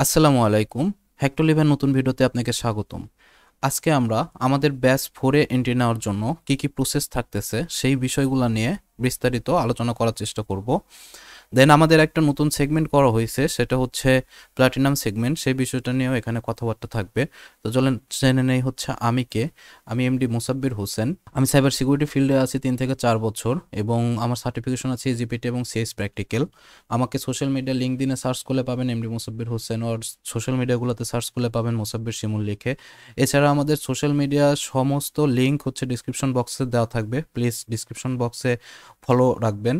আসসালামু আলাইকুম। হ্যাক্টোলিভের নতুন ভিডিওতে আপনাকে স্বাগতম। আজকে আমরা আমাদের ব্যাচ 4 এ এন্ট্রি নেওয়ার জন্য কি প্রসেস থাকতেছে সেই বিষয়গুলো নিয়ে বিস্তারিত আলোচনা করার চেষ্টা করব। দেন আমাদের একটা নতুন সেগমেন্ট করা হয়েছে, সেটা হচ্ছে প্লাটিনাম সেগমেন্ট। সেই বিষয়টা নিয়েও এখানে কথাবার্তা থাকবে। তো চলেন জেনে নেই হচ্ছে আমি কে। আমি এমডি মুসাব্বির হোসেন। আমি সাইবার সিকিউরিটি ফিল্ডে আছি 3 থেকে 4 বছর এবং আমার সার্টিফিকেশন আছে জিপিটি এবং সিএস প্র্যাকটিক্যাল। আমাকে সোশ্যাল মিডিয়া লিঙ্কডইনে সার্চ করলে পাবেন এমডি মুসাব্বির হোসেন, আর সোশ্যাল মিডিয়াগুলোতে সার্চ করলে পাবেন মুসাব্বির শিমুল লিখে। এছাড়া আমাদের সোশ্যাল মিডিয়া সমস্ত লিঙ্ক হচ্ছে ডিসক্রিপশন বক্সে দেওয়া থাকবে, প্লিজ ডিসক্রিপশন বক্সে ফলো রাখবেন।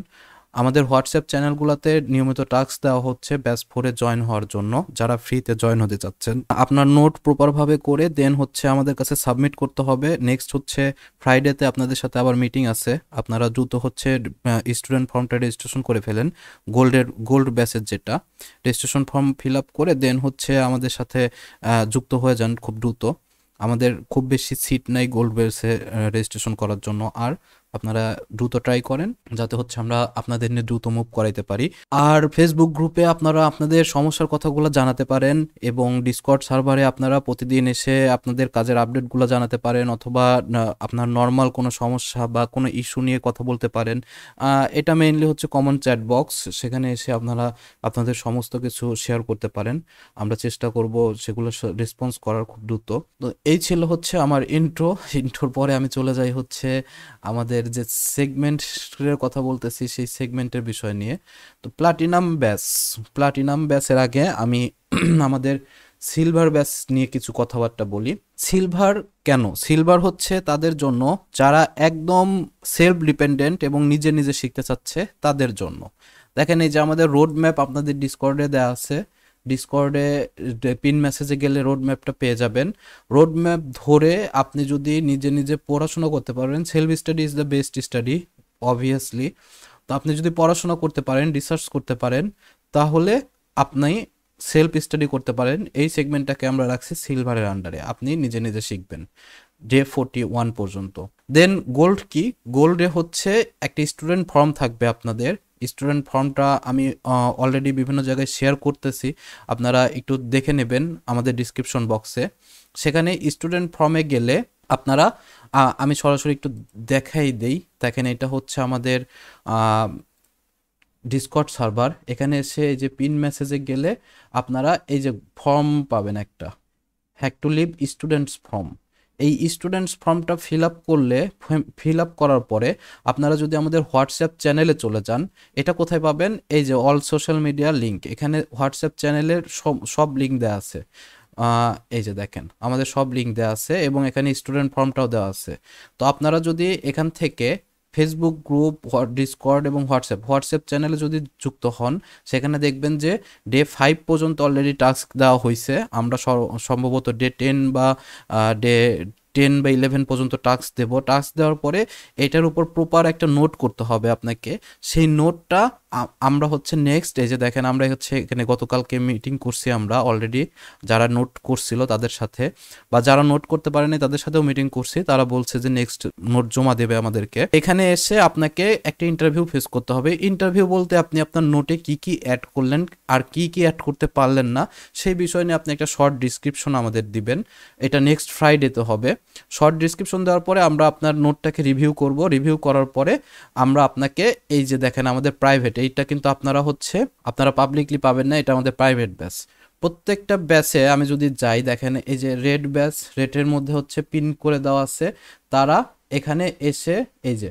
আমাদের হোয়াটসঅ্যাপ চ্যানেলগুলোতে নিয়মিত টাস্ক দেওয়া হচ্ছে ব্যাচ 4 এ জয়েন হওয়ার জন্য, যারা ফ্রিতে জয়েন হতে চাচ্ছেন। আপনার নোট প্রপারভাবে করে দেন হচ্ছে আমাদের কাছে সাবমিট করতে হবে। নেক্সট হচ্ছে ফ্রাইডেতে আপনাদের সাথে আবার মিটিং আছে। আপনারা দ্রুত হচ্ছে স্টুডেন্ট ফর্মটা রেজিস্ট্রেশন করে ফেলেন, গোল্ড ব্যাচের যেটা রেজিস্ট্রেশন ফর্ম ফিল আপ করে দেন হচ্ছে আমাদের সাথে যুক্ত হয়ে যান খুব দ্রুত। আমাদের খুব বেশি সিট নাই গোল্ড ব্যাচে রেজিস্ট্রেশন করার জন্য, আর আপনারা দ্রুত ট্রাই করেন যাতে হচ্ছে আমরা আপনাদের নিয়ে দ্রুত মুভ করাইতে পারি। আর ফেসবুক গ্রুপে আপনারা আপনাদের সমস্যার কথাগুলো জানাতে পারেন এবং ডিসকর্ড সার্ভারে আপনারা প্রতিদিন এসে আপনাদের কাজের আপডেটগুলো জানাতে পারেন, অথবা আপনার নর্মাল কোনো সমস্যা বা কোনো ইস্যু নিয়ে কথা বলতে পারেন। এটা মেইনলি হচ্ছে কমন চ্যাট বক্স, সেখানে এসে আপনারা আপনাদের সমস্ত কিছু শেয়ার করতে পারেন। আমরা চেষ্টা করব সেগুলো রেসপন্স করার খুব দ্রুত। তো এই ছিল হচ্ছে আমার ইন্ট্রোর পরে আমি চলে যাই হচ্ছে আমাদের যে সেগমেন্টের কথা বলতেছি সেই সেগমেন্টের বিষয় নিয়ে। তো প্লাটিনাম ব্যাচের আগে আমি আমাদের সিলভার ব্যাচ নিয়ে কিছু কথাবার্তা বলি। সিলভার হচ্ছে তাদের জন্য যারা একদম সেলফ ডিপেন্ডেন্ট এবং নিজে নিজে শিখতে চাচ্ছে তাদের জন্য। দেখেন, এই যে আমাদের রোড ম্যাপ আপনাদের ডিসকর্ডে দেওয়া আছে। ডিসকর্ডে পিন মেসেজে গেলে রোড ম্যাপটা পেয়ে যাবেন। রোড ম্যাপ ধরে আপনি যদি নিজে নিজে পড়াশোনা করতে পারেন, self study is the best study obviously. তো আপনি যদি পড়াশোনা করতে পারেন, রিসার্চ করতে পারেন, তাহলে আপনি সেলফ স্টাডি করতে পারেন। এই সেগমেন্টটাকে আমরা রাখছি সিলভারের আন্ডারে, আপনি নিজে নিজে শিখবেন ডে 41 পর্যন্ত। দেন গোল্ড কি? গোল্ডে হচ্ছে একটা স্টুডেন্ট ফর্ম থাকবে আপনাদের। স্টুডেন্ট ফর্মটা আমি অলরেডি বিভিন্ন জায়গায় শেয়ার করতেছি, আপনারা একটু দেখে নেবেন আমাদের ডিসক্রিপশন বক্সে। সেখানে স্টুডেন্ট ফর্মে গেলে আপনারা আমি সরাসরি একটু দেখাই দেই। দেখেন, এটা হচ্ছে আমাদের ডিসকর্ড সার্ভার। এখানে এসে এই যে পিন মেসেজে গেলে আপনারা এই যে ফর্ম পাবেন একটা, hack to live students form. এই স্টুডেন্টস ফর্মটা ফিল আপ করার পরে আপনারা যদি আমাদের হোয়াটসঅ্যাপ চ্যানেলে চলে যান, এটা কোথায় পাবেন? এই যে অল সোশ্যাল মিডিয়া লিঙ্ক, এখানে হোয়াটসঅ্যাপ চ্যানেলের সব লিঙ্ক দেওয়া আছে। এই যে দেখেন, আমাদের সব লিঙ্ক দেওয়া আছে এবং এখানে স্টুডেন্ট ফর্মটাও দেওয়া আছে। তো আপনারা যদি এখান থেকে ফেসবুক গ্রুপ, ডিসকর্ড এবং হোয়াটসঅ্যাপ চ্যানেলে যদি যুক্ত হন, সেখানে দেখবেন যে ডে 5 পর্যন্ত অলরেডি টাস্ক দেওয়া হয়েছে। আমরা সম্ভবত ডে 10 বা ডে 10 বা 11 পর্যন্ত টাস্ক দেব। টাস্ক দেওয়ার পরে এটার উপর প্রপার একটা নোট করতে হবে আপনাকে। সেই নোটটা আমরা হচ্ছে নেক্সট, এই যে দেখেন, আমরা হচ্ছে এখানে গতকালকে মিটিং করছি আমরা অলরেডি, যারা নোট করছিল তাদের সাথে, বা যারা নোট করতে পারেনি তাদের সাথেও মিটিং করছি। তারা বলছে যে নেক্সট নোট জমা দেবে আমাদেরকে। এখানে এসে আপনাকে একটা ইন্টারভিউ ফেস করতে হবে। ইন্টারভিউ বলতে আপনি আপনার নোটে কি অ্যাড করলেন আর কি অ্যাড করতে পারলেন না সেই বিষয় নিয়ে আপনি একটা শর্ট ডিসক্রিপশন আমাদের দিবেন। এটা নেক্সট ফ্রাইডেতে হবে। শর্ট ডিসক্রিপশন দেওয়ার পরে আমরা আপনার নোটটাকে রিভিউ করব। রিভিউ করার পরে আমরা আপনাকে, এই যে দেখেন আমাদের প্রাইভেট, এইটা কিন্তু আপনারা পাবলিকলি পাবেন না, এটা আমাদের প্রাইভেট ব্যাচ। প্রত্যেকটা ব্যাচে আমি যদি যাই, দেখেন এই যে রেড ব্যাচ, রেডের মধ্যে হচ্ছে পিন করে দেওয়া আছে। তারা এখানে এসে এই যে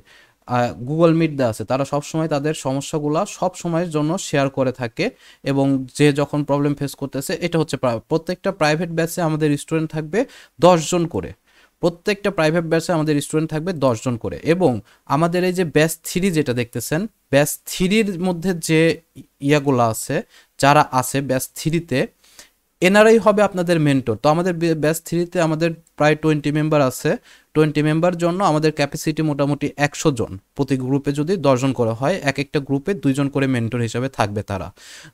গুগল মিট দেওয়া আছে, তারা সবসময় তাদের সমস্যাগুলো সব সময়ের জন্য শেয়ার করে থাকে এবং যে যখন প্রবলেম ফেস করতেছে, এটা হচ্ছে প্রত্যেকটা প্রাইভেট ব্যাচে আমাদের স্টুডেন্ট থাকবে 10 জন করে। প্রত্যেকটা প্রাইভেট ব্যাচে আমাদের স্টুডেন্ট থাকবে 10 জন করে। এবং আমাদের এই যে ব্যাচ 3 যেটা দেখতেছেন, ব্যাচ 3-র মধ্যে যে ইয়াগুলো আছে, যারা আছে ব্যাচ 3-তে, এনারাই হবে আপনাদের মেন্টর। তো আমাদের ব্যাচ 3-তে আমাদের প্রায় 20 মেম্বার আছে, 20 মেম্বার জন্য আমাদের ক্যাপাসিটি মোটামুটি 100 জন। প্রতি গ্রুপে যদি 10 জন করে হয়, এক একটা গ্রুপে 2 জন করে মেন্টর হিসেবে থাকবে তারা।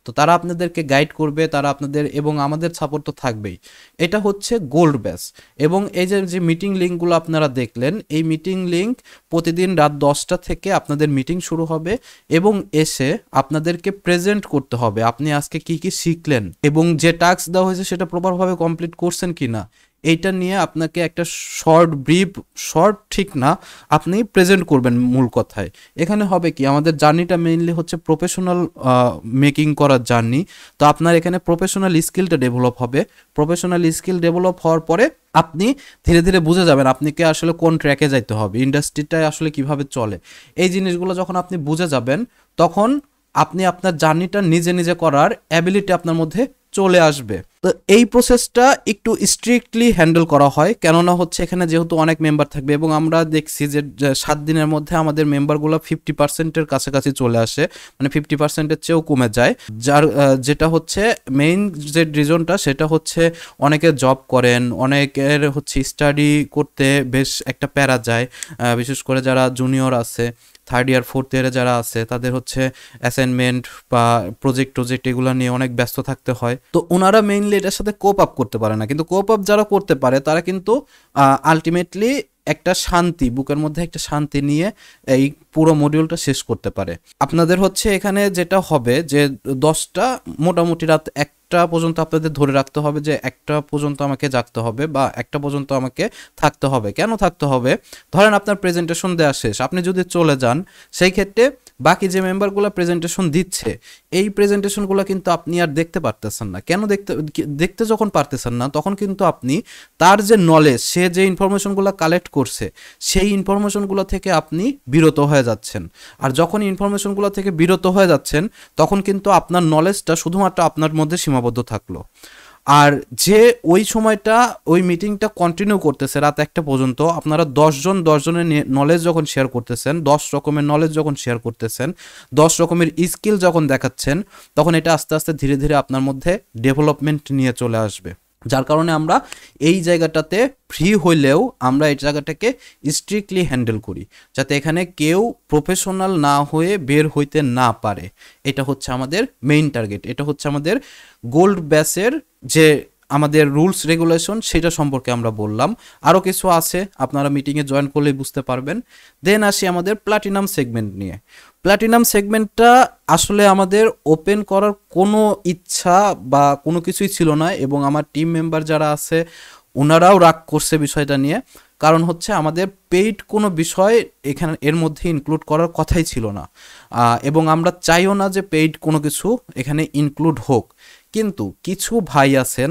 তো তারা আপনাদেরকে গাইড করবে, তারা আপনাদের এবং আমাদের সাপোর্ট তো থাকবেই। এটা হচ্ছে গোল্ড ব্যাচ। এবং এই যে মিটিং লিঙ্কগুলো আপনারা দেখলেন, এই মিটিং লিঙ্ক প্রতিদিন রাত 10টা থেকে আপনাদের মিটিং শুরু হবে এবং এসে আপনাদেরকে প্রেজেন্ট করতে হবে আপনি আজকে কি কি শিখলেন এবং যে টাস্ক দেওয়া হয়েছে সেটা প্রপারভাবে কমপ্লিট করছেন কিনা। এইটা নিয়ে আপনাকে একটা শর্ট ঠিক না, আপনি প্রেজেন্ট করবেন মূল কথায়। এখানে হবে কি, আমাদের জার্নিটা মেইনলি হচ্ছে প্রফেশনাল মেকিং করার জার্নি। তো আপনার এখানে প্রফেশনাল স্কিলটা ডেভেলপ হবে। প্রফেশনাল স্কিল ডেভেলপ হওয়ার পরে আপনি ধীরে ধীরে বুঝে যাবেন আপনাকে আসলে কোন ট্র্যাকে যাইতে হবে, ইন্ডাস্ট্রিটা আসলে কিভাবে চলে। এই জিনিসগুলো যখন আপনি বুঝে যাবেন, তখন আপনি আপনার জার্নিটা নিজে নিজে করার অ্যাবিলিটি আপনার মধ্যে চলে আসবে। তো এই প্রসেসটা একটু স্ট্রিক্টলি হ্যান্ডেল করা হয়, কেননা হচ্ছে এখানে যেহেতু অনেক মেম্বার থাকবে এবং আমরা দেখছি যে 7 দিনের মধ্যে আমাদের মেম্বারগুলো 50%-এর কাছাকাছি চলে আসে, মানে 50%-এর চেয়েও কমে যায়। যেটা হচ্ছে মেইন যে রিজনটা সেটা হচ্ছে অনেকে জব করেন, অনেকের হচ্ছে স্টাডি করতে বেশ একটা প্যারা যায়, বিশেষ করে যারা জুনিয়র আছে, 3rd ইয়ার 4th ইয়ারে যারা আছে, তাদের হচ্ছে অ্যাসাইনমেন্ট বা প্রজেক্ট এগুলো নিয়ে অনেক ব্যস্ত থাকতে হয়। তো ওনারা মেইনলি এটার সাথে কোপ আপ করতে পারে না, কিন্তু কোপ আপ যারা করতে পারে তারা কিন্তু আলটিমেটলি একটা শান্তি, বুকের মধ্যে একটা শান্তি নিয়ে এই পুরো মডিউলটা শেষ করতে পারে। আপনাদের হচ্ছে এখানে যেটা হবে যে 10টা মোটামুটি রাত 1টা পর্যন্ত আপনাদের ধরে রাখতে হবে যে 1টা পর্যন্ত আমাকে জাগতে হবে বা 1টা পর্যন্ত আমাকে থাকতে হবে। কেন থাকতে হবে? ধরেন আপনার প্রেজেন্টেশন দেওয়া শেষ, আপনি যদি চলে যান, সেই ক্ষেত্রে বাকি যে মেম্বারগুলো প্রেজেন্টেশন দিচ্ছে, এই প্রেজেন্টেশনগুলো কিন্তু আপনি আর দেখতে পারতেছেন না। কেন দেখতে যখন পারতেছেন না, তখন কিন্তু আপনি তার যে নলেজ, সে যে ইনফরমেশনগুলো কালেক্ট করছে, সেই ইনফরমেশনগুলো থেকে আপনি বিরত হয়ে যাচ্ছেন। আর যখন ইনফরমেশনগুলো থেকে বিরত হয়ে যাচ্ছেন, তখন কিন্তু আপনার নলেজটা শুধুমাত্র আপনার মধ্যে সীমাবদ্ধ থাকলো। আর যে ওই সময়টা ওই মিটিংটা কন্টিনিউ করতেছে রাত 1টা পর্যন্ত, আপনারা 10 জনের নলেজ যখন শেয়ার করতেছেন, 10 রকমের নলেজ যখন শেয়ার করতেছেন, 10 রকমের স্কিল যখন দেখাচ্ছেন, তখন এটা আস্তে আস্তে ধীরে ধীরে আপনার মধ্যে ডেভেলপমেন্ট নিয়ে চলে আসবে। যার কারণে আমরা এই জায়গাটাতে ফ্রি হইলেও আমরা এই জায়গাটাকে স্ট্রিক্টলি হ্যান্ডেল করি, যাতে এখানে কেউ প্রফেশনাল না হয়ে বের হইতে না পারে। এটা হচ্ছে আমাদের মেইন টার্গেট, এটা হচ্ছে আমাদের গোল্ড ব্যাচের যে আমাদের রুলস রেগুলেশন, সেটা সম্পর্কে আমরা বললাম। আরও কিছু আছে, আপনারা মিটিংয়ে জয়েন করলেই বুঝতে পারবেন। দেন আসি আমাদের প্লাটিনাম সেগমেন্ট নিয়ে। প্লাটিনাম সেগমেন্টটা আসলে আমাদের ওপেন করার কোনো ইচ্ছা বা কোনো কিছুই ছিল না, এবং আমার টিম মেম্বার যারা আছে ওনারাও রাগ করছে বিষয়টা নিয়ে। কারণ হচ্ছে আমাদের পেইড কোনো বিষয় এখানে এর মধ্যে ইনক্লুড করার কথাই ছিল না, এবং আমরা চাইও না যে পেইড কোনো কিছু এখানে ইনক্লুড হোক। কিন্তু কিছু ভাই আছেন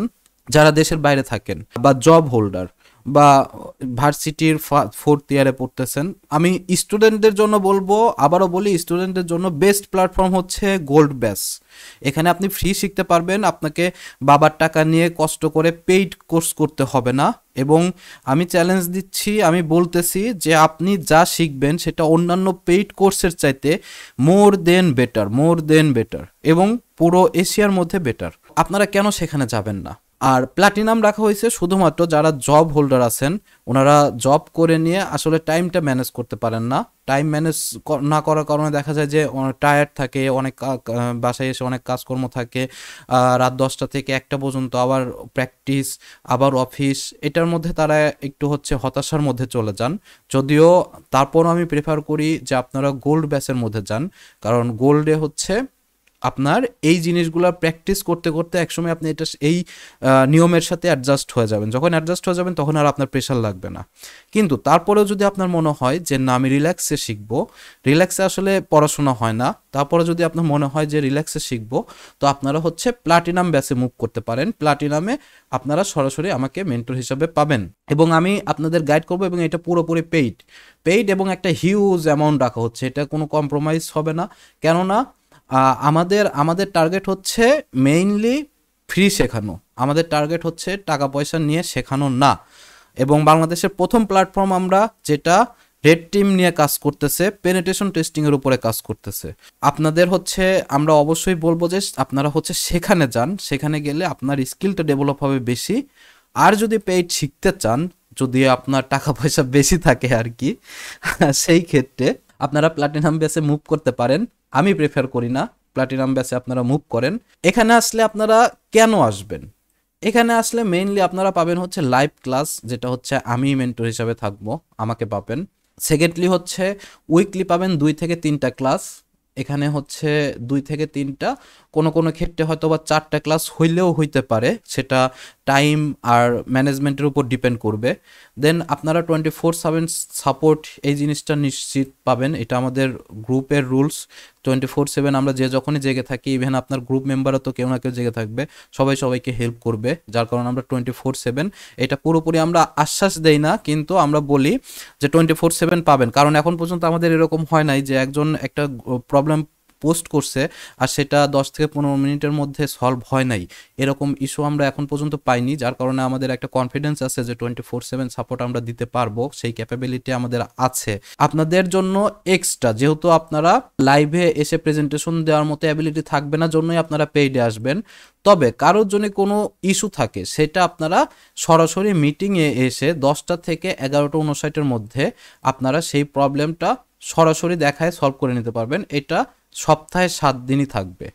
যারা দেশের বাইরে থাকেন বা জব হোল্ডার বা ভার্সিটির 4th ইয়ারে পড়তেছেন, আমি স্টুডেন্টদের জন্য বলবো, আবারও বলি, স্টুডেন্টদের জন্য বেস্ট প্ল্যাটফর্ম হচ্ছে গোল্ড ব্যাচ। এখানে আপনি ফ্রি শিখতে পারবেন, আপনাকে বাবার টাকা নিয়ে কষ্ট করে পেইড কোর্স করতে হবে না। এবং আমি চ্যালেঞ্জ দিচ্ছি, আমি বলতেছি যে আপনি যা শিখবেন সেটা অন্যান্য পেইড কোর্সের চাইতে মোর দেন বেটার এবং পুরো এশিয়ার মধ্যে বেটার। আপনারা কেন সেখানে যাবেন না? আর প্ল্যাটিনাম রাখা হয়েছে শুধুমাত্র যারা জব হোল্ডার আছেন, ওনারা জব করে নিয়ে আসলে টাইমটা ম্যানেজ করতে পারেন না। টাইম ম্যানেজ না করার কারণে দেখা যায় যে টায়ার্ড থাকে, অনেক বাসায় এসে অনেক কাজকর্ম থাকে, রাত 10টা থেকে 1টা পর্যন্ত, আবার প্র্যাকটিস, আবার অফিস, এটার মধ্যে তারা একটু হচ্ছে হতাশার মধ্যে চলে যান। যদিও তারপরও আমি প্রেফার করি যে আপনারা গোল্ড ব্যাচের মধ্যে যান, কারণ গোল্ডে হচ্ছে আপনার এই জিনিসগুলো প্র্যাকটিস করতে করতে একসময় আপনি এটা এই নিয়মের সাথে অ্যাডজাস্ট হয়ে যাবেন। যখন অ্যাডজাস্ট হয়ে যাবেন তখন আর আপনার প্রেশার লাগবে না। কিন্তু তারপরেও যদি আপনার মনে হয় যে না, আমি রিল্যাক্সে শিখবো, রিল্যাক্সে আসলে পড়াশোনা হয় না, তারপরে যদি আপনার মনে হয় যে রিল্যাক্সে শিখবো, তো আপনারা হচ্ছে প্লাটিনাম ব্যাচে মুভ করতে পারেন। প্লাটিনামে আপনারা সরাসরি আমাকে মেন্টর হিসাবে পাবেন এবং আমি আপনাদের গাইড করবো, এবং এটা পুরোপুরি পেইড এবং একটা হিউজ অ্যামাউন্ট রাখা হচ্ছে, এটা কোনো কম্প্রোমাইজ হবে না। কেননা আমাদের টার্গেট হচ্ছে মেইনলি ফ্রি শেখানো, আমাদের টার্গেট হচ্ছে টাকা পয়সা নিয়ে শেখানো না। এবং বাংলাদেশের প্রথম প্ল্যাটফর্ম আমরা, যেটা রেড টিম নিয়ে কাজ করতেছে, পেনিট্রেশন টেস্টিংয়ের উপরে কাজ করতেছে। আপনাদের হচ্ছে আমরা অবশ্যই বলবো যে আপনারা হচ্ছে সেখানে যান, সেখানে গেলে আপনার স্কিলটা ডেভেলপ হবে বেশি। আর যদি পেইড শিখতে চান, যদি আপনার টাকা পয়সা বেশি থাকে আর কি, সেই ক্ষেত্রে আপনারা প্লাটিনাম বেসে মুভ করতে পারেন। আমি প্রেফার করি না, প্লাটিনাম বেসে আপনারা মুভ করেন। এখানে আসলে আপনারা কেন আসবেন? এখানে আসলে মেইনলি আপনারা পাবেন হচ্ছে লাইভ ক্লাস, যেটা হচ্ছে আমি মেন্টর হিসাবে থাকবো, আমাকে পাবেন। সেকেন্ডলি হচ্ছে উইকলি পাবেন 2 থেকে 3টা ক্লাস। এখানে হচ্ছে 2 থেকে 3টা, কোনো কোনো ক্ষেত্রে হয়তো বা 4টা ক্লাস হইলেও হইতে পারে, সেটা টাইম আর ম্যানেজমেন্টের উপর ডিপেন্ড করবে। দেন আপনারা 24/7 সাপোর্ট, এই জিনিসটা নিশ্চিত পাবেন, এটা আমাদের গ্রুপের রুলস। 24/7 আমরা যে যখনই জেগে থাকি, ইভেন আপনার গ্রুপ মেম্বারও তো কেউ না কেউ জেগে থাকবে, সবাই সবাইকে হেল্প করবে, যার কারণে আমরা 24/7, এটা পুরোপুরি আমরা আশ্বাস দেই না, কিন্তু আমরা বলি যে 24/7 পাবেন। কারণ এখন পর্যন্ত আমাদের এরকম হয় নাই যে একজন একটা প্রবলেম পোস্ট করছে আর সেটা 10 থেকে 15 মিনিটের মধ্যে সলভ হয় নাই, এরকম ইস্যু আমরা এখন পর্যন্ত পাইনি, যার কারণে আমাদের একটা কনফিডেন্স আছে যে 24/7 সাপোর্ট আমরা দিতে পারবো, সেই ক্যাপাবিলিটি আমাদের আছে। আপনাদের জন্য এক্সট্রা, যেহেতু আপনারা লাইভে এসে প্রেজেন্টেশন দেওয়ার মতো অ্যাবিলিটি থাকবে না, জন্যই আপনারা পেইডে আসবেন। তবে কারোর জন্য কোনো ইস্যু থাকে, সেটা আপনারা সরাসরি মিটিংয়ে এসে 10টা থেকে 11টা 59-এর মধ্যে আপনারা সেই প্রবলেমটা সরাসরি দেখায় সলভ করে নিতে পারবেন। এটা সপ্তাহে 7 দিনই থাকবে,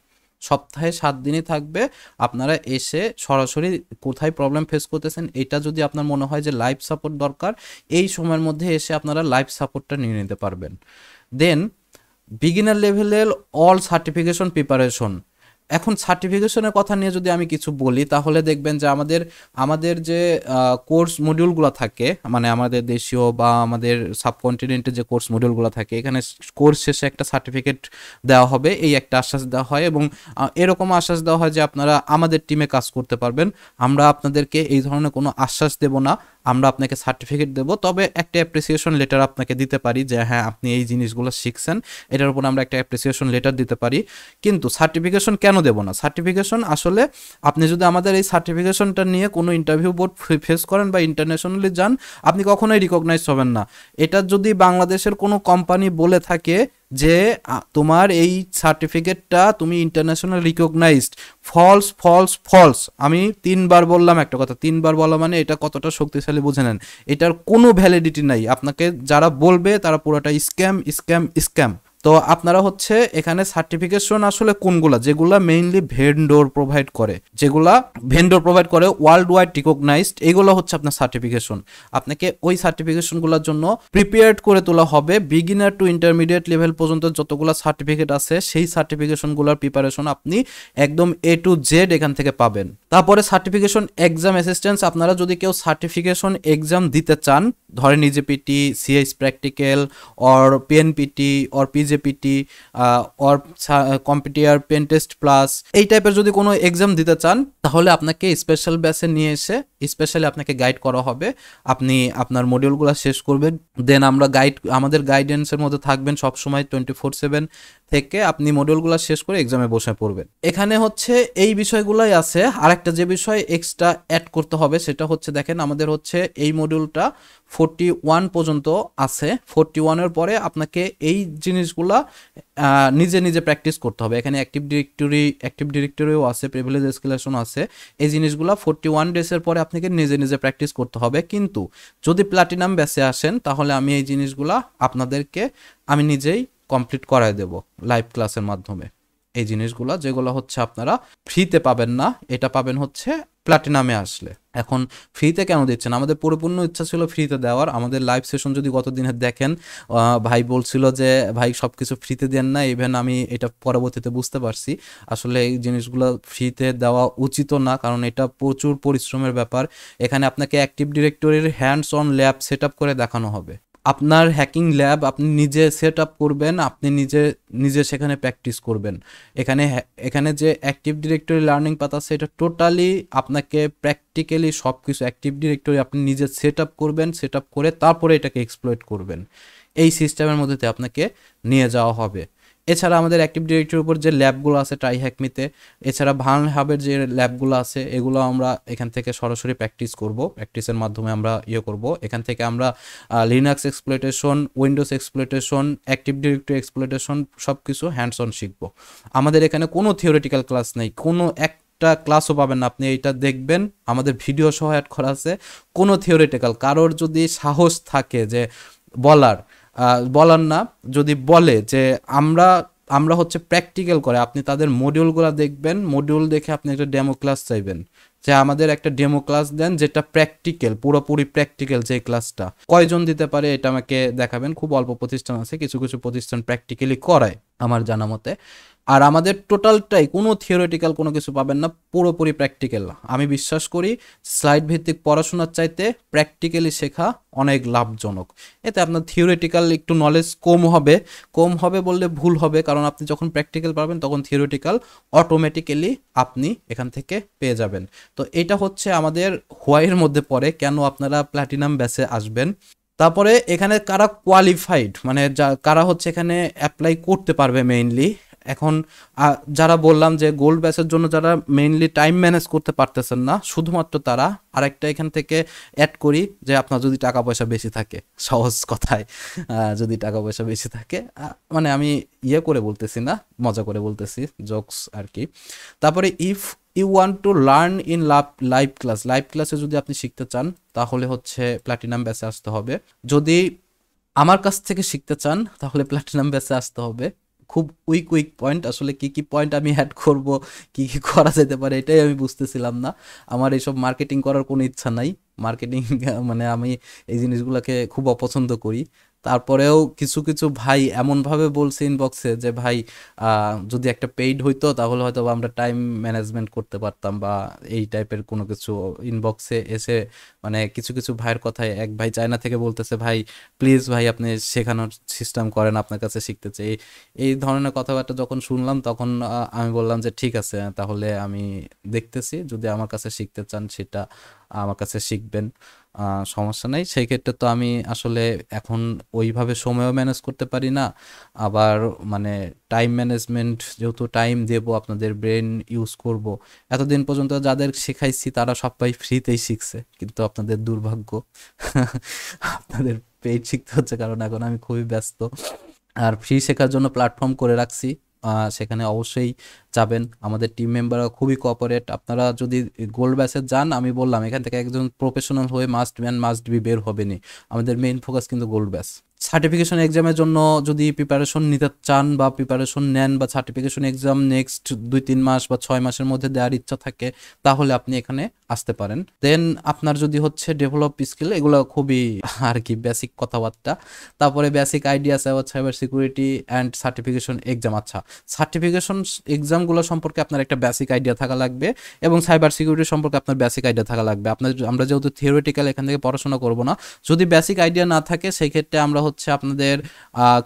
সপ্তাহে 7 দিনই থাকবে। আপনারা এসে সরাসরি কোথায় প্রবলেম ফেস করতেছেন, এটা যদি আপনার মনে হয় যে লাইভ সাপোর্ট দরকার, এই সময়ের মধ্যে এসে আপনারা লাইভ সাপোর্টটা নিয়ে নিতে পারবেন। দেন বিগিনার লেভেলের অল সার্টিফিকেশন প্রিপারেশন। এখন সার্টিফিকেশনের কথা নিয়ে যদি আমি কিছু বলি, তাহলে দেখবেন যে আমাদের যে কোর্স মডিউলগুলো থাকে, মানে আমাদের দেশীয় বা আমাদের সাবকন্টিনেন্টের যে কোর্স মডিউলগুলো থাকে, এখানে কোর্স শেষে একটা সার্টিফিকেট দেওয়া হবে, এই একটা আশ্বাস দেওয়া হয়, এবং এরকম আশ্বাস দেওয়া হয় যে আপনারা আমাদের টিমে কাজ করতে পারবেন। আমরা আপনাদেরকে এই ধরনের কোনো আশ্বাস দেব না, আমরা আপনাকে সার্টিফিকেট দেব, তবে একটা অ্যাপ্রিসিয়েশন লেটার আপনাকে দিতে পারি যে হ্যাঁ আপনি এই জিনিসগুলো শিখছেন, এটার উপর আমরা একটা অ্যাপ্রিসিয়েশন লেটার দিতে পারি। কিন্তু সার্টিফিকেশন কেন দেব না? সার্টিফিকেশন আসলে আপনি যদি আমাদের এই সার্টিফিকেশনটা নিয়ে কোনো ইন্টারভিউ বোর্ড ফেস করেন বা ইন্টারন্যাশনালি যান, আপনি কখনোই রিকগনাইজ হবেন না। এটা যদি বাংলাদেশের কোনো কোম্পানি বলে থাকে যে তোমার এই সার্টিফিকেটটা তুমি international recognised, false false false. আমি 3বার বললাম একটা কথা, 3বার বলা মানে এটা কতটা শক্তিশালী বুঝে নেন, এটার কোনো ভ্যালিডিটি নাই। আপনাকে যারা বলবে তারা পুরোটা স্ক্যাম স্ক্যাম স্ক্যাম। তো আপনারা হচ্ছে এখানে সার্টিফিকেশন আসলে কোনগুলা, যেগুলা মেইনলি ভেন্ডর প্রোভাইড করে, ওয়ার্ল্ড ওয়াইড রিকগনাইজড, এগুলো হচ্ছে আপনার সার্টিফিকেশন। আপনাকে ওই সার্টিফিকেশনগুলোর জন্য প্রিপেয়ার্ড করে তোলা হবে। বিগিনার টু ইন্টারমিডিয়েট লেভেল পর্যন্ত যতগুলো সার্টিফিকেট আছে, সেই সার্টিফিকেশনগুলোর প্রিপারেশন আপনি একদম A to Z এখান থেকে পাবেন। তারপরে সার্টিফিকেশন এক্সাম অ্যাসিস্ট্যান্স, আপনারা যদি কেউ সার্টিফিকেশন এক্সাম দিতে চান, ধরেন eJPT, CEH practical, or PNPT, or PJPT, or CompTIA pen test plus, এই টাইপের যদি কোনো এক্সাম দিতে চান, তাহলে আপনাকে স্পেশাল ব্যাচে নিয়ে এসে স্পেশালি আপনাকে গাইড করা হবে। আপনি আপনার মডিউলগুলো শেষ করবেন, দেন আমাদের গাইডেন্সের মধ্যে থাকবেন সবসময় 24/7 থেকে আপনি মডিউলগুলো শেষ করে এক্সামে বসে পড়বেন। এখানে হচ্ছে এই বিষয়গুলোই আছে। আরেকটা যে বিষয় এক্সট্রা অ্যাড করতে হবে, সেটা হচ্ছে দেখেন আমাদের হচ্ছে এই মডিউলটা 41 পর্যন্ত আছে। 41-এর পরে আপনাকে এই জিনিসগুলা নিজে নিজে প্র্যাকটিস করতে হবে। এখানে অ্যাক্টিভ ডিরেক্টরিও আছে, প্রিভিলেজ এসকেলেশন আছে। এই জিনিসগুলা 41 ডেজের পরে আপনাকে নিজে নিজে প্র্যাকটিস করতে হবে। কিন্তু যদি প্লাটিনাম ব্যাচে আসেন, তাহলে আমি এই জিনিসগুলা আপনাদেরকে আমি নিজেই কমপ্লিট করায় দেব লাইভ ক্লাসের মাধ্যমে। এই জিনিসগুলো যেগুলো হচ্ছে আপনারা ফ্রিতে পাবেন না, এটা পাবেন হচ্ছে প্লাটিনামে আসলে। এখন ফ্রিতে কেন দিচ্ছেন? আমাদের পরিপূর্ণ ইচ্ছা ছিল ফ্রিতে দেওয়ার। আমাদের লাইভ সেশন যদি গত দিনের দেখেন, ভাই বলছিল যে ভাই সব কিছু ফ্রিতে দেন না। ইভেন আমি এটা পরবর্তীতে বুঝতে পারছি আসলে এই জিনিসগুলো ফ্রিতে দেওয়া উচিত না, কারণ এটা প্রচুর পরিশ্রমের ব্যাপার। এখানে আপনাকে অ্যাক্টিভ ডিরেক্টরির hands on lab set up করে দেখানো হবে। আপনার হ্যাকিং ল্যাব আপনি নিজে সেট আপ করবেন, আপনি নিজে সেখানে প্র্যাকটিস করবেন। এখানে যে অ্যাক্টিভ ডিরেক্টরি লার্নিং পাথ আছে, এটা টোটালি আপনাকে প্র্যাকটিক্যালি সব কিছু অ্যাক্টিভ ডিরেক্টরি আপনি নিজে সেট আপ করবেন, সেট আপ করে তারপরে এটাকে এক্সপ্লয়েট করবেন। এই সিস্টেমের মধ্যে আপনাকে নিয়ে যাওয়া হবে। এছাড়া আমাদের অ্যাক্টিভ ডিরেক্টরির উপর যে ল্যাবগুলো আছে ট্রাইহ্যাকমিতে, এছাড়া ভার্ন হাবের যে ল্যাবগুলো আছে, এগুলো আমরা এখান থেকে সরাসরি প্র্যাকটিস করব। প্র্যাকটিসের মাধ্যমে আমরা করব। এখান থেকে আমরা Linux exploitation, Windows exploitation, active directory exploitation সব কিছু হ্যান্ডস অন শিখব। আমাদের এখানে কোনো থিওরিটিক্যাল ক্লাস নেই, কোনো একটা ক্লাসও পাবেন না, আপনি এইটা দেখবেন আমাদের ভিডিও সহ অ্যাড করা আছে। কোনো থিওরিটিক্যাল কারোর যদি সাহস থাকে যে বলার বলার না, যদি বলে যে আমরা আমরা হচ্ছে প্র্যাকটিক্যাল করে, আপনি তাদের মডিউলগুলো দেখবেন, মডিউল দেখে আপনি একটা ডেমো ক্লাস চাইবেন যে আমাদের একটা ডেমো ক্লাস দেন যেটা প্র্যাকটিক্যাল, পুরোপুরি প্র্যাকটিক্যাল। যে ক্লাসটা কয়জন দিতে পারে এটা আমাকে দেখাবেন। খুব অল্প প্রতিষ্ঠান আছে, কিছু কিছু প্রতিষ্ঠান প্র্যাকটিক্যালি করায় আমার জানা মতে। আর আমাদের টোটালটাই কোনো থিওরিটিক্যাল কোনো কিছু পাবেন না, পুরোপুরি প্র্যাকটিক্যাল। আমি বিশ্বাস করি স্লাইড ভিত্তিক পড়াশোনার চাইতে প্র্যাকটিক্যালি শেখা অনেক লাভজনক। এতে আপনার থিওরিটিক্যাল একটু নলেজ কম হবে বললে ভুল হবে, কারণ আপনি যখন প্র্যাকটিক্যাল পাবেন তখন থিওরিটিক্যাল অটোমেটিক্যালি আপনি এখান থেকে পেয়ে যাবেন। তো এটা হচ্ছে আমাদের হোয়াইয়ের মধ্যে পড়ে কেন আপনারা প্ল্যাটিনাম ব্যাচে আসবেন। তারপরে এখানে কারা কোয়ালিফাইড, মানে কারা হচ্ছে এখানে অ্যাপ্লাই করতে পারবে মেইনলি। এখন যারা বললাম যে গোল্ড ব্যাচের জন্য যারা মেইনলি টাইম ম্যানেজ করতে পারতেছেন না, শুধুমাত্র তারা। আরেকটা এখান থেকে অ্যাড করি যে আপনার যদি টাকা পয়সা বেশি থাকে, সহজ কথায় যদি টাকা পয়সা বেশি থাকে, মানে আমি ইয়ে করে বলতেছি না, মজা করে বলতেছি, জোকস আর কি। তারপরে if you want to learn in live ক্লাসে যদি আপনি শিখতে চান তাহলে হচ্ছে প্ল্যাটিনাম ব্যাচে আসতে হবে। যদি আমার কাছ থেকে শিখতে চান তাহলে প্ল্যাটিনাম ব্যাচে আসতে হবে। খুব উইক পয়েন্ট, আসলে কি কি পয়েন্ট আমি অ্যাড করব, কি কি করা যেতে পারে এটাই আমি বুঝতেছিলাম না। আমার এইসব মার্কেটিং করার কোনো ইচ্ছা নাই। মার্কেটিং মানে আমি এই জিনিসগুলোকে খুব অপছন্দ করি। তারপরেও কিছু কিছু ভাই এমনভাবে বলছে ইনবক্সে যে ভাই যদি একটা পেইড হইতো তাহলে হয়তো আমরা টাইম ম্যানেজমেন্ট করতে পারতাম, বা এই টাইপের কোনো কিছু ইনবক্সে এসে, মানে কিছু কিছু ভাইয়ের কথায় এক ভাই চায়না থেকে বলতেছে ভাই প্লিজ ভাই আপনি শেখানোর সিস্টেম করেন, আপনার কাছে শিখতে চাই। এই ধরনের কথাবার্তা যখন শুনলাম তখন আমি বললাম যে ঠিক আছে, তাহলে আমি দেখতেছি, যদি আমার কাছে শিখতে চান সেটা আমার কাছে শিখবেন, সমস্যা নেই। সেই ক্ষেত্রে তো আমি আসলে এখন ওইভাবে সময়ও ম্যানেজ করতে পারি না, আবার মানে টাইম ম্যানেজমেন্ট, যেহেতু টাইম দেব আপনাদের ব্রেন ইউজ করব। এতদিন পর্যন্ত যাদের শেখাইছি তারা সবাই ফ্রিতেই শিখছে, কিন্তু আপনাদের দুর্ভাগ্য আপনাদের পেইড শিখতে হচ্ছে, কারণ এখন আমি খুবই ব্যস্ত। আর ফ্রি শেখার জন্য প্ল্যাটফর্ম করে রাখছি, সেখানে অবশ্যই যাবেন। আমাদের টিম মেম্বাররা খুবই কোঅপারেট। আপনারা যদি গোল্ড ব্যাচে যান, আমি বললাম এখান থেকে একজন প্রফেশনাল হয়ে মাস্ট বি বের হবেনি। আমাদের মেইন ফোকাস কিন্তু গোল্ড ব্যাচ। সার্টিফিকেশন এক্সামের জন্য যদি প্রিপারেশন নিতে চান বা প্রিপারেশন নেন, বা সার্টিফিকেশন এক্সাম নেক্সট 2-3 মাস বা 6 মাসের মধ্যে দেওয়ার ইচ্ছা থাকে, তাহলে আপনি এখানে আসতে পারেন। দেন আপনার যদি হচ্ছে ডেভেলপ স্কিল, এগুলো খুবই আর কি বেসিক কথাবার্তা। তারপরে basic idea about cyber security and certification exam. আচ্ছা, সার্টিফিকেশন এক্সামগুলো সম্পর্কে আপনার একটা বেসিক আইডিয়া থাকা লাগবে, এবং সাইবার সিকিউরিটি সম্পর্কে আপনার বেসিক আইডিয়া থাকা লাগবে। আমরা যেহেতু থিওরিটিক্যাল এখান থেকে পড়াশোনা করব না, যদি বেসিক আইডিয়া না থাকে সেই ক্ষেত্রে আমরা হচ্ছে আপনাদের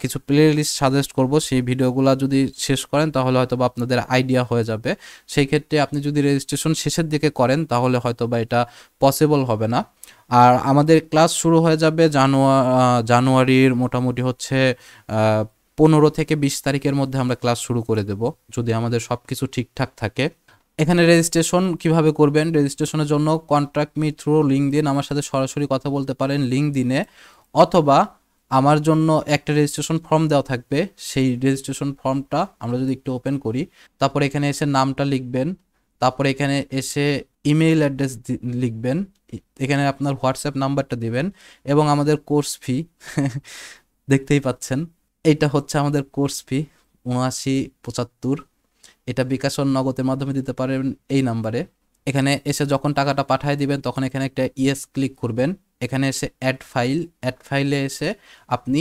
কিছু প্লে লিস্ট সাজেস্ট করব। সেই ভিডিওগুলো যদি শেষ করেন তাহলে হয়তো বা আপনাদের আইডিয়া হয়ে যাবে। সেই ক্ষেত্রে আপনি যদি রেজিস্ট্রেশন শেষের দিকে করেন তাহলে হয়তো বা এটা পসিবল হবে না। আর আমাদের ক্লাস শুরু হয়ে যাবে জানুয়ারির মোটামুটি হচ্ছে 15 থেকে 20 তারিখের মধ্যে আমরা ক্লাস শুরু করে দেব, যদি আমাদের সব কিছু ঠিকঠাক থাকে। এখানে রেজিস্ট্রেশন কিভাবে করবেন? রেজিস্ট্রেশনের জন্য কন্ট্যাক্ট মি থ্রু লিঙ্কডইন, আমার সাথে সরাসরি কথা বলতে পারেন লিঙ্কডইনে, অথবা আমার জন্য একটা রেজিস্ট্রেশন ফর্ম দেওয়া থাকবে। সেই রেজিস্ট্রেশন ফর্মটা আমরা যদি একটু ওপেন করি, তারপর এখানে এসে নামটা লিখবেন, তারপরে এখানে এসে ইমেইল অ্যাড্রেস লিখবেন, এখানে আপনার হোয়াটসঅ্যাপ নাম্বারটা দিবেন, এবং আমাদের কোর্স ফি দেখতেই পাচ্ছেন, এইটা হচ্ছে আমাদের কোর্স ফি 79.75। এটা বিকাশ ও নগদের মাধ্যমে দিতে পারেন এই নাম্বারে। এখানে এসে যখন টাকাটা পাঠিয়ে দিবেন তখন এখানে একটা ইয়েস ক্লিক করবেন। এখানে এসে অ্যাড ফাইলে এসে আপনি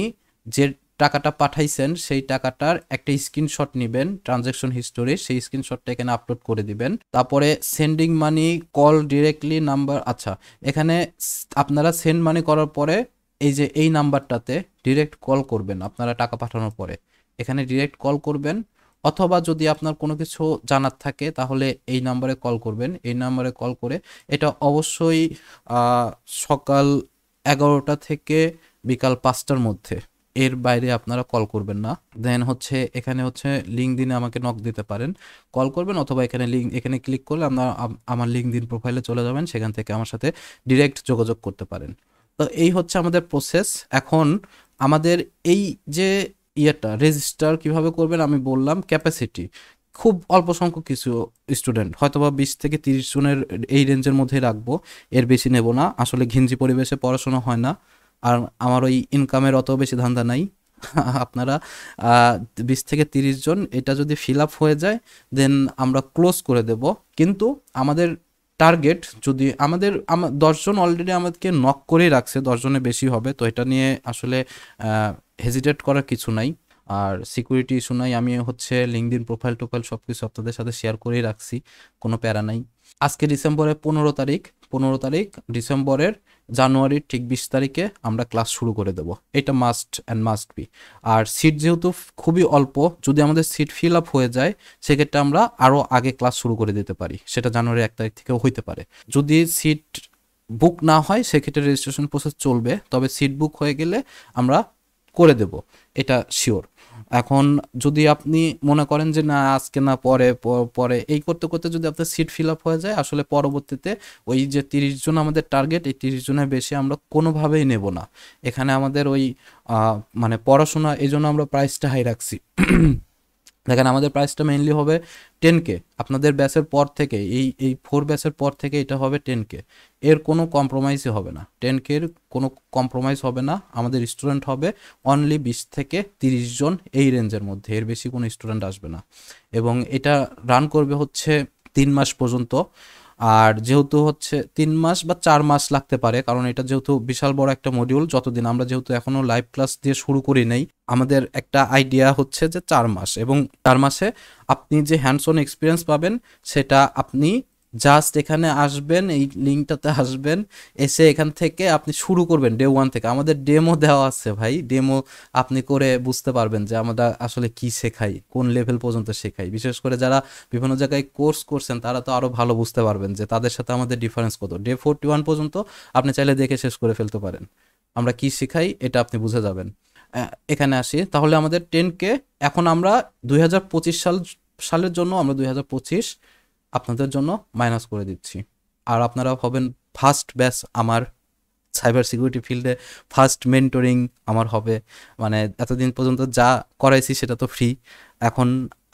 যে টাকাটা পাঠাইছেন সেই টাকাটার একটা স্ক্রিনশট নেবেন, ট্রানজ্যাকশন হিস্টোরি, সেই স্ক্রিনশটটা এখানে আপলোড করে দিবেন। তারপরে সেন্ডিং মানি কল ডিরেক্টলি নাম্বার। আচ্ছা, এখানে আপনারা সেন্ড মানি করার পরে এই যে এই নাম্বারটাতে ডিরেক্ট কল করবেন। আপনারা টাকা পাঠানোর পরে এখানে ডিরেক্ট কল করবেন, অথবা যদি আপনার কোনো কিছু জানার থাকে তাহলে এই নাম্বারে কল করবেন। এই নাম্বারে কল করে, এটা অবশ্যই সকাল 11টা থেকে বিকাল 5টার মধ্যে, এর বাইরে আপনারা কল করবেন না। দেন হচ্ছে এখানে হচ্ছে লিঙ্কডইনে আমাকে নক দিতে পারেন, কল করবেন, অথবা এখানে ক্লিক করলে আপনারা আমার লিঙ্কডইন প্রোফাইলে চলে যাবেন, সেখান থেকে আমার সাথে ডিরেক্ট যোগাযোগ করতে পারেন। তো এই হচ্ছে আমাদের প্রসেস। এখন আমাদের এই যে রেজিস্টার কিভাবে করবেন আমি বললাম। খুব অল্প সংখ্যক কিছু স্টুডেন্ট, হয়তোবা 20 থেকে 30 জনের এই রেঞ্জের মধ্যেই রাখবো, এর বেশি নেব না। আসলে ঘিঞ্জি পরিবেশে পড়াশোনা হয় না, আর আমার ওই ইনকামের অত বেশি ধান্দা নাই। আপনারা 20 থেকে 30 জন এটা যদি ফিল আপ হয়ে যায় দেন আমরা ক্লোজ করে দেব। কিন্তু আমাদের টার্গেট যদি আমাদের 10 জন অলরেডি আমাদেরকে নক করেই রাখছে, 10 জনের বেশি হবে, তো এটা নিয়ে আসলে হেজিটেট করার কিছু নাই, আর সিকিউরিটি ইস্যু নাই। আমি হচ্ছে লিঙ্কডইন প্রোফাইল টোফাইল সব কিছু আপনাদের সাথে শেয়ার করেই রাখছি, কোনো প্যারা নাই। আজকে ডিসেম্বরের 15 তারিখ, 15 তারিখ ডিসেম্বরের জানুয়ারির ঠিক 20 তারিখে আমরা ক্লাস শুরু করে দেব, এটা মাস্ট অ্যান্ড মাস্ট বি। আর সিট যেহেতু খুবই অল্প, যদি আমাদের সিট ফিল আপ হয়ে যায় সেক্ষেত্রে আমরা আরও আগে ক্লাস শুরু করে দিতে পারি, সেটা জানুয়ারির 1 তারিখ থেকেও হইতে পারে। যদি সিট বুক না হয় সেক্ষেত্রে রেজিস্ট্রেশন প্রসেস চলবে, তবে সিট বুক হয়ে গেলে আমরা করে দেব, এটা শিওর। এখন যদি আপনি মনে করেন যে না আজকে না পরে পরে এই করতে করতে যদি আপনার সিট ফিল আপ হয়ে যায়, আসলে পরবর্তীতে ওই যে 30 জন আমাদের টার্গেট, এই 30 জনের বেশি আমরা কোনোভাবেই নেব না। এখানে আমাদের ওই মানে পড়াশোনা, এই জন্য আমরা প্রাইসটা হাই রাখছি। দেখেন আমাদের প্রাইসটা মেইনলি হবে 10K। আপনাদের ব্যাচের পর থেকে এই 4 ব্যাচের পর থেকে এটা হবে 10K, এর কোনো কম্প্রোমাইজই হবে না। 10K এর কোনো কম্প্রোমাইজ হবে না। আমাদের স্টুডেন্ট হবে অনলি 20 থেকে 30 জন, এই রেঞ্জের মধ্যে, এর বেশি কোনো স্টুডেন্ট আসবে না। এবং এটা রান করবে হচ্ছে 3 মাস পর্যন্ত। আর যেহেতু হচ্ছে 3 মাস বা 4 মাস লাগতে পারে, কারণ এটা যেহেতু বিশাল বড় একটা মডিউল, যতদিন আমরা যেহেতু এখনো লাইভ ক্লাস দিয়ে শুরু করি নাই, আমাদের একটা আইডিয়া হচ্ছে যে 4 মাস। এবং 4 মাসে আপনি যে হ্যান্ডস অন এক্সপিরিয়েন্স পাবেন সেটা আপনি জাস্ট এখানে আসবেন, এই লিঙ্কটাতে আসবেন, এসে এখান থেকে আপনি শুরু করবেন ডে 1 থেকে। আমাদের ডেমো দেওয়া আছে ভাই, ডেমো আপনি করে বুঝতে পারবেন যে আমরা আসলে কি শেখাই, কোন লেভেল পর্যন্ত শেখাই। বিশেষ করে যারা বিভিন্ন জায়গায় কোর্স করছেন তারা তো আরও ভালো বুঝতে পারবেন যে তাদের সাথে আমাদের ডিফারেন্স কত। ডে 41 পর্যন্ত আপনি চাইলে দেখে শেষ করে ফেলতে পারেন, আমরা কি শেখাই এটা আপনি বুঝে যাবেন। এখানে আসি, তাহলে আমাদের 10K এখন আমরা 2025 সালের জন্য আমরা 2025 আপনাদের জন্য মাইনাস করে দিচ্ছি। আর আপনারা হবেন ফার্স্ট ব্যাচ আমার সাইবার সিকিউরিটি ফিল্ডে, ফার্স্ট মেন্টরিং আমার হবে। মানে এতদিন পর্যন্ত যা করাইছি সেটা তো ফ্রি, এখন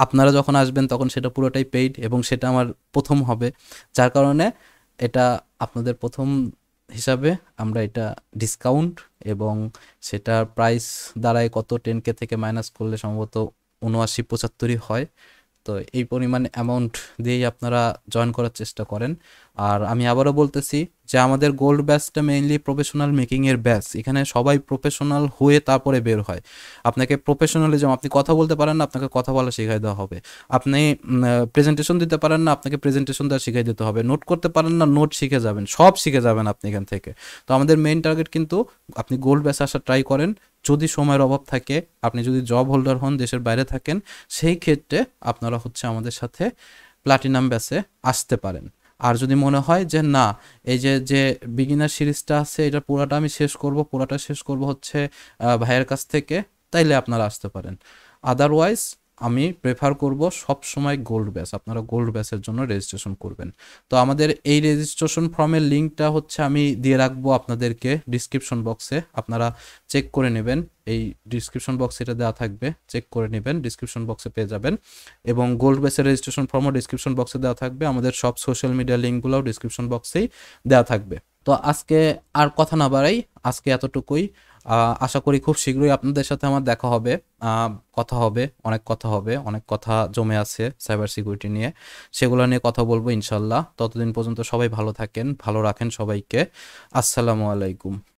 আপনারা যখন আসবেন তখন সেটা পুরোটাই পেইড, এবং সেটা আমার প্রথম হবে, যার কারণে এটা আপনাদের প্রথম হিসাবে আমরা এটা ডিসকাউন্ট, এবং সেটার প্রাইস দাঁড়ায় কত, 10K থেকে মাইনাস করলে সম্ভবত 79-75 হয়। তো এই পরিমাণ অ্যামাউন্ট দিয়েই আপনারা জয়েন করার চেষ্টা করেন। আর আমি আবারও বলতেছি যে আমাদের গোল্ড ব্যাচটা মেইনলি প্রফেশনাল মেকিংয়ের ব্যাচ, এখানে সবাই প্রফেশনাল হয়ে তারপরে বের হয়। আপনাকে প্রফেশনালিজম, আপনি কথা বলতে পারেন না, আপনাকে কথা বলা শেখাই দেওয়া হবে। আপনি প্রেজেন্টেশন দিতে পারেন না, আপনাকে প্রেজেন্টেশন দেওয়া শিখাই দিতে হবে। নোট করতে পারেন না, নোট শিখে যাবেন, সব শিখে যাবেন আপনি এখান থেকে। তো আমাদের মেইন টার্গেট কিন্তু আপনি গোল্ড ব্যাচে আসা ট্রাই করেন। যদি সময়ের অভাব থাকে, আপনি যদি জব হোল্ডার হন, দেশের বাইরে থাকেন, সেই ক্ষেত্রে আপনারা হচ্ছে আমাদের সাথে প্লাটিনাম ব্যাচে আসতে পারেন। আর যদি মনে হয় যে না, এই যে যে বিগিনার সিরিজটা আছে এটা পুরাটা শেষ করব হচ্ছে ভাইয়ের কাছ থেকে, তাইলে আপনারা আসতে পারেন। আদারওয়াইজ আমি প্রেফার করব সব সময় গোল্ড ব্যাচ, আপনারা গোল্ড ব্যাচের জন্য রেজিস্ট্রেশন করবেন। তো আমাদের এই রেজিস্ট্রেশন ফর্মের লিঙ্কটা হচ্ছে আমি দিয়ে রাখবো আপনাদেরকে ডিসক্রিপশন বক্সে, আপনারা চেক করে নেবেন। এই ডিসক্রিপশন বক্সে এটা দেওয়া থাকবে, চেক করে নেবেন, ডিসক্রিপশন বক্সে পেয়ে যাবেন। এবং গোল্ড বেসের রেজিস্ট্রেশন ফর্মও ডিসক্রিপশন বক্সে দেওয়া থাকবে, আমাদের সব সোশ্যাল মিডিয়া লিঙ্কগুলোও ডিসক্রিপশন বক্সেই দেওয়া থাকবে। তো আজকে আর কথা না বাড়াই, আজকে এতটুকুই। আশা করি খুব শীঘ্রই আপনাদের সাথে আমার দেখা হবে, কথা হবে, অনেক কথা জমে আছে সাইবার সিকিউরিটি নিয়ে, সেগুলো নিয়ে কথা বলবো ইনশাল্লাহ। ততদিন পর্যন্ত সবাই ভালো থাকেন, ভালো রাখেন সবাইকে। আসসালামু আলাইকুম।